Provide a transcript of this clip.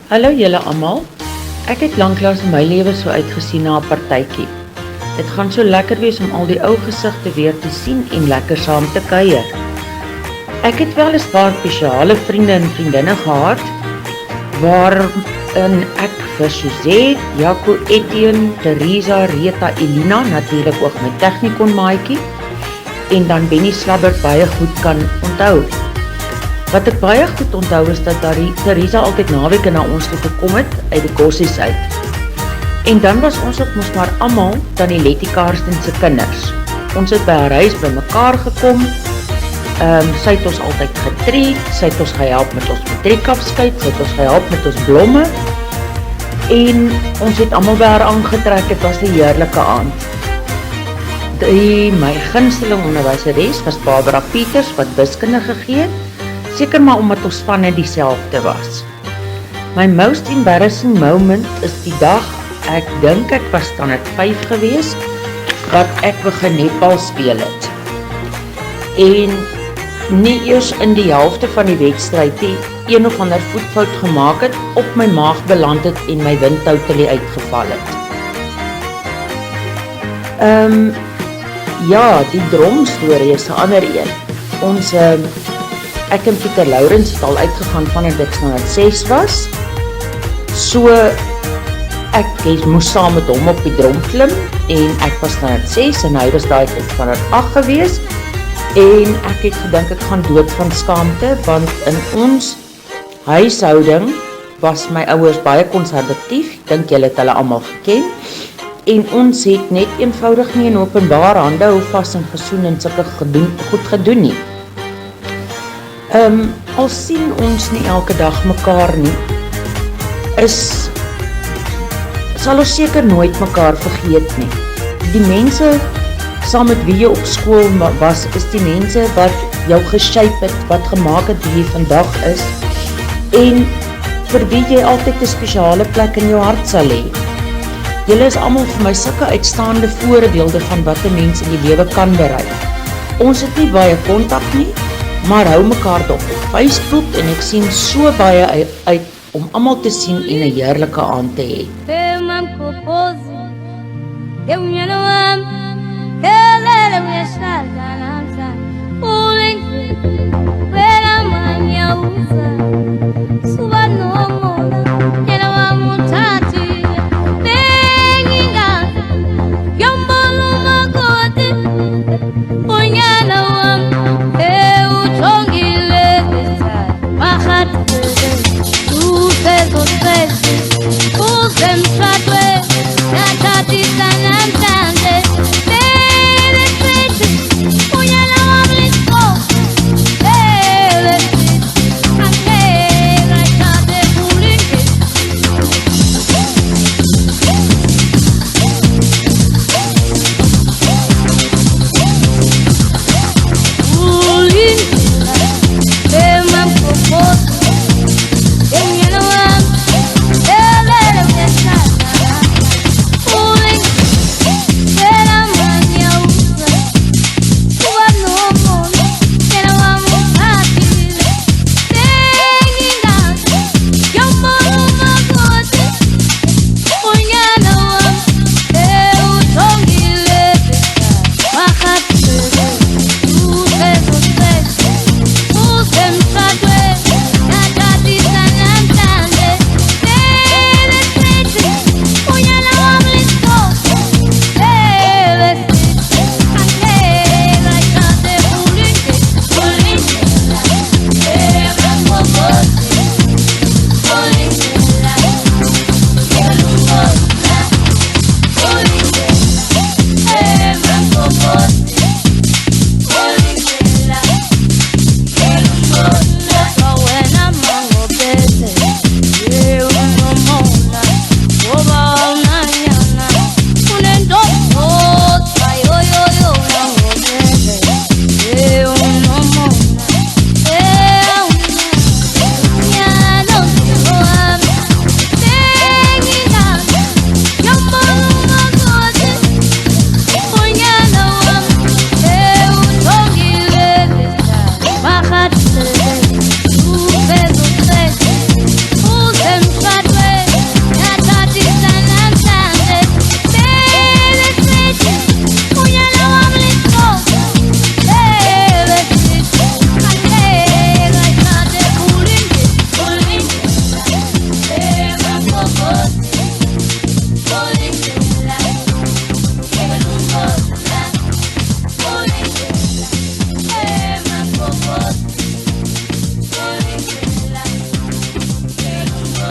Hallo julle almal. Ek het lanklaas in my lewe so uitgesien na 'n partytjie. Dit gaan so lekker wees om al die ou gesigte weer te sien en lekker saam te kuier. Ek het wel 'n paar spesiale vriende en vriendinne gehad waarin ek vir Suzette, Jaco, Etienne, Teresa, Rita, Elina, natuurlik ook my tegnikon maatjie en dan Benny Slabbert baie goed kan onthou. Wat ek baie goed onthou is dat Teresa altyd naweke na ons toe gekom het uit die kossies uit. En dan was ons ook mos maar almal tannie Letty Karsten se kinders. Ons het by haar huis by mekaar gekom. Sy het ons altyd getreed, sy het ons gehelp met ons matriekafskeid, sy het ons gehelp met ons blomme. En ons het almal by haar aangetrek, dit was 'n heerlike aand. My gunsteling onderwyseres was Barbara Pieters wat wiskunde gegee het. Seker maar omdat ons spanne dieselfde was. My most embarrassing moment is die dag, ek dink ek was standaard 5 gewees, wat ek begin netbal speel het. En nie eers in die helfte van die wedstryd die een of ander voetfout gemaak het, op my maag beland het en my wind totally uitgeval het. Ja, die dromstorie is 'n ander een. Ek en Pieter Lourens het al uitgegaan vandat ek standaard 6 was. So, ek moes saam met hom op die drom klim en ek was standaard 6 en hy was daai tyd standaard 8 gewees. En ek het gedink ek gaan dood van skaamte, want in ons huishouding was my ouers baie konservatief, dink julle het hulle almal geken, en ons het net eenvoudig nie in openbaar hande hou vas en gesoen en sulke goed gedoen nie. Al sien ons nie elke dag mekaar nie, sal ons seker nooit mekaar vergeet nie. Die mense saam met wie jy op skool was, is die mense wat jou geshape het, wat gemaak het wie jy vandag is, en vir wie jy altyd 'n spesiale plek in jou hart sal hê. Julle is almal vir my sulke uitstaande voorbeelde van wat 'n mens in die lewe kan bereik. Ons het nie baie kontak nie, maar hou mekaar dop op Facebook en ek sien so baie uit om almal te sien en 'n heerlike aand te hê. Ulenze, wela manya uza